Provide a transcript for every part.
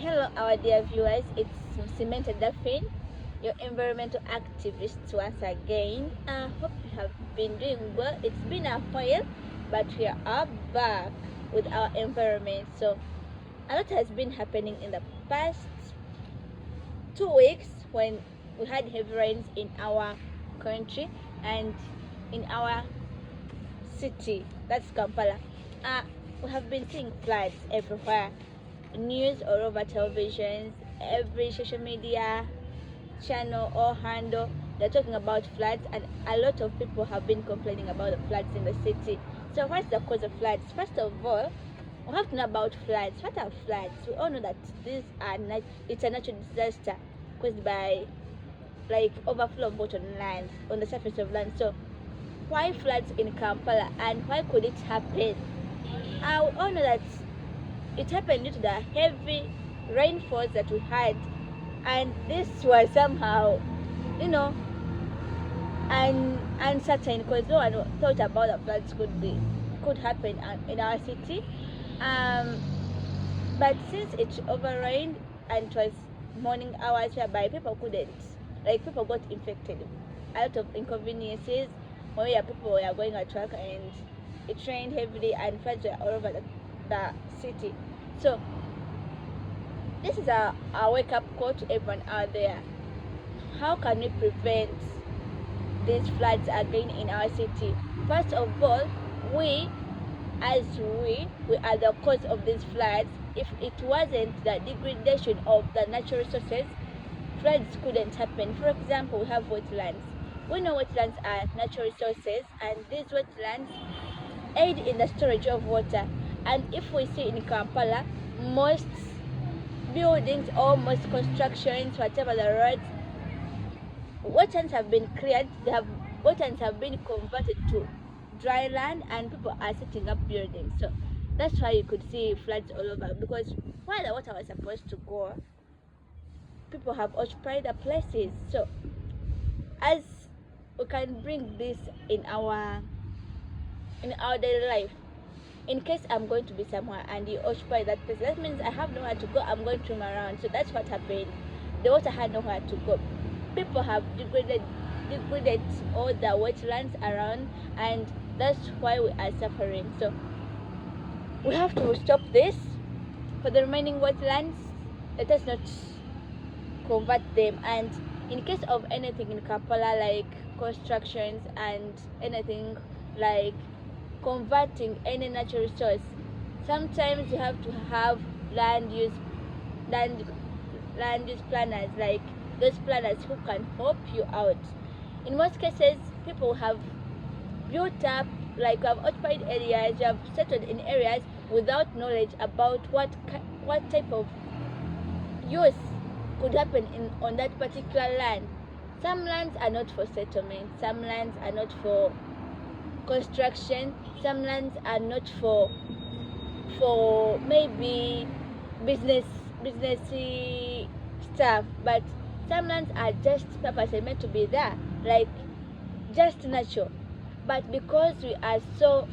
Hello, our dear viewers. It's Cemented Daphne, your environmental activist once again. I hope you have been doing well. It's been a while, but we are back with our environment. So, a lot has been happening in the past 2 weeks when we had heavy rains in our country and in our city. That's Kampala. We have been seeing floods everywhere, news all over televisions, every social media channel or handle. They're talking about floods, and a lot of people have been complaining about the floods in the city. So what's the cause of floods? First of all, we have to know about floods. What are floods? We all know that it's a natural disaster caused by like overflow of water on land, on the surface of land. So why floods in Kampala, and why could it happen? I all know that it happened due to the heavy rainfalls that we had, and this was somehow, you know, uncertain because no one thought about the floods could happen in our city. Um, but since it overrained and it was morning hours whereby people got infected, a lot of inconveniences where people were going at work and it rained heavily and floods were all over the city. So this is a wake-up call to everyone out there. How can we prevent these floods again in our city? First of all, we are the cause of these floods. If it wasn't the degradation of the natural resources, floods couldn't happen. For example, we have wetlands. We know wetlands are natural resources, and these wetlands aid in the storage of water. And if we see in Kampala, most buildings or most constructions, whatever the roads, wetlands have been cleared. Wetlands have been converted to dry land, and people are setting up buildings. So that's why you could see floods all over, because where the water was supposed to go, people have occupied the places. So as we can bring this in our daily life, in case I'm going to be somewhere and you occupy that place, that means I have nowhere to go. I'm going to roam around. So that's what happened. The water had nowhere to go. People have degraded all the wetlands around, and that's why we are suffering. So we have to stop this. For the remaining wetlands, let us not convert them. And in case of anything in Kampala, like constructions and anything like converting any natural resource, sometimes you have to have land use planners, like those planners who can help you out. In most cases, people have built up, like have occupied areas, have settled in areas without knowledge about what type of use could happen on that particular land. Some lands are not for settlement, some lands are not for construction, some lands are not for maybe businessy stuff, but some lands are just purposely meant to be there, like just natural. But because we are so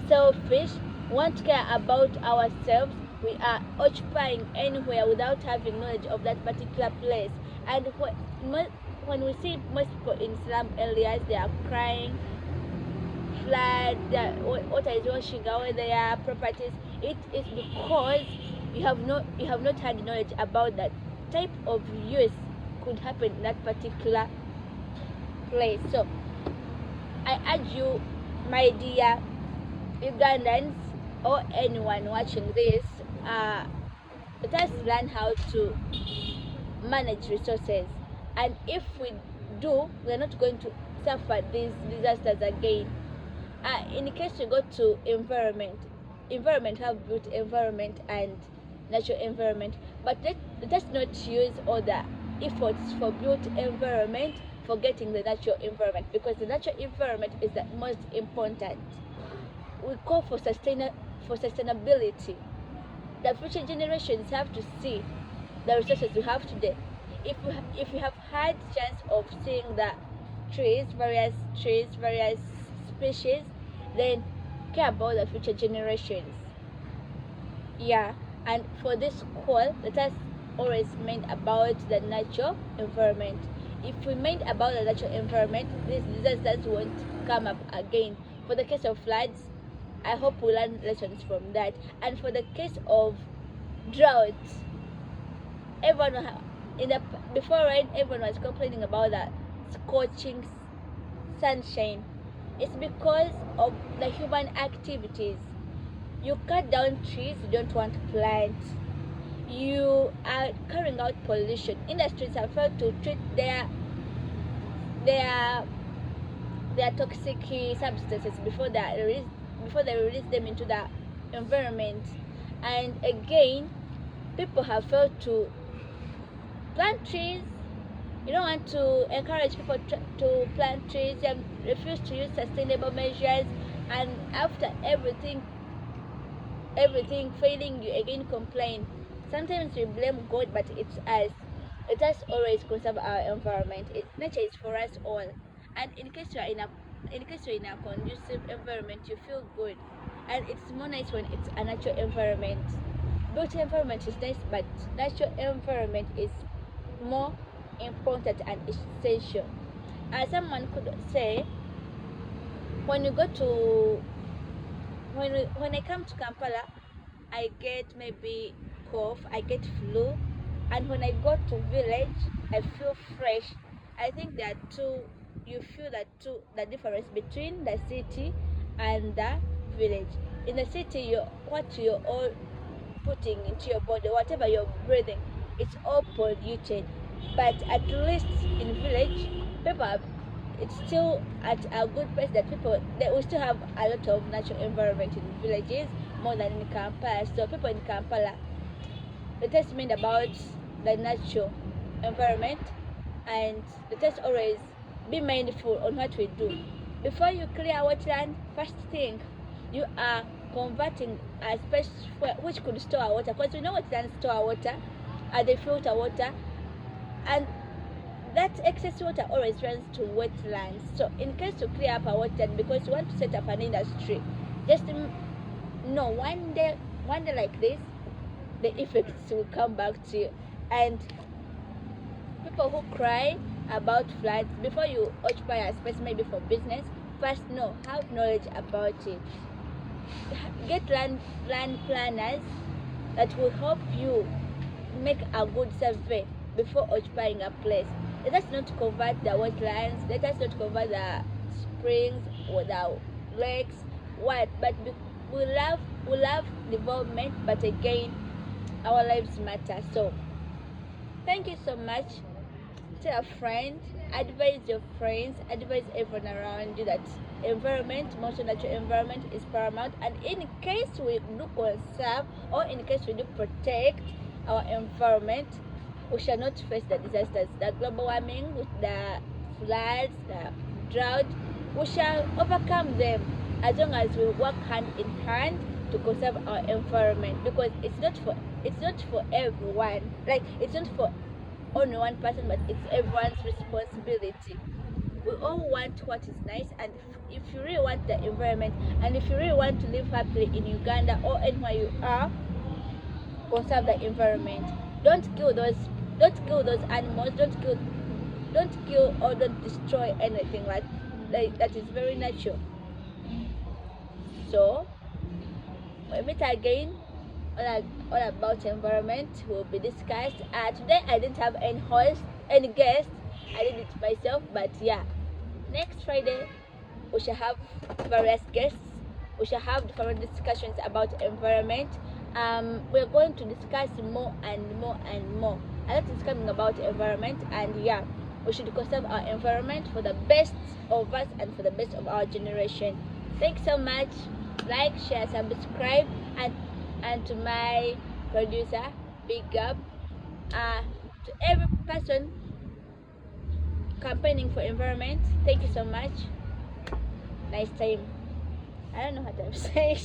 selfish, we want to care about ourselves, we are occupying anywhere without having knowledge of that particular place. And when we see most people in slum areas, they are crying, flood, water is washing away their properties. It is because you have not had knowledge about that type of use could happen in that particular place. So I urge you, my dear Ugandans, or anyone watching this, let us learn how to manage resources, and if we do, we're not going to suffer these disasters again. In case you go to environment have built environment and natural environment, but let us not use all the efforts for built environment forgetting the natural environment, because the natural environment is the most important. We call for sustainability. The future generations have to see the resources we have today. If you have had chance of seeing the various species, then care about the future generations. Yeah, And for this call, let us always mind about the natural environment. If we mind about the natural environment, these disasters won't come up again. For the case of floods, I hope we learn lessons from that. And for the case of drought, everyone in the before rain, everyone was complaining about that scorching sunshine. It's because of the human activities. You cut down trees you don't want to plant. You are carrying out pollution. Industries have failed to treat their their toxic substances before they release them into the environment. And again, people have failed to plant trees. You don't want to encourage people to plant trees and refuse to use sustainable measures, and after everything failing, you again complain. Sometimes we blame God, but it's us. Let us always conserve our environment. Nature is for us all. And in case you're in a conducive environment, you feel good. And it's more nice when it's a natural environment. Built environment is nice, but natural environment is more important and essential. As someone could say, when you go to when I come to Kampala, I get maybe cough, I get flu, and when I go to village, I feel fresh. I think that too. You feel that too. The difference between the city and the village. In the city, what you're all putting into your body, whatever you're breathing, it's all polluted. But at least in village, people have, it's still at a good place that we still have a lot of natural environment in villages more than in Kampala. So people in Kampala, let us mind about the natural environment, and let us always be mindful on what we do. Before you clear wetland, first thing, you are converting a space which could store water, because we know wetlands store water, they filter water, and that excess water always runs to wetlands. So in case to clear up a wetland because you want to set up an industry, just know one day like this, the effects will come back to you. And people who cry about floods, before you occupy a space maybe for business, first have knowledge about it. Get land planners that will help you make a good survey before occupying a place. Let us not convert the wetlands, let us not convert the springs or the lakes, but we love development, but again, our lives matter. So thank you so much. Tell a friend, advise your friends, advise everyone around you that most natural environment is paramount. And in case we do conserve, or in case we do protect our environment, we shall not face the disasters, the global warming, with the floods, the drought. We shall overcome them as long as we work hand in hand to conserve our environment, because it's not for everyone. Like, it's not for only one person, but it's everyone's responsibility. We all want what is nice, and if you really want the environment, and if you really want to live happily in Uganda or anywhere you are, conserve the environment. Don't kill those animals, don't kill or don't destroy anything like that is very natural. So we meet again. All about environment will be discussed. Today I didn't have any guest. I did it myself, but yeah, next Friday we shall have various guests. We shall have different discussions about environment. We're going to discuss more and more and more. A lot is coming about environment, and yeah, we should conserve our environment for the best of us and for the best of our generation. Thanks so much. Like, share, subscribe, and to my producer, big up. To every person campaigning for environment, thank you so much. Nice time. I don't know what I'm saying.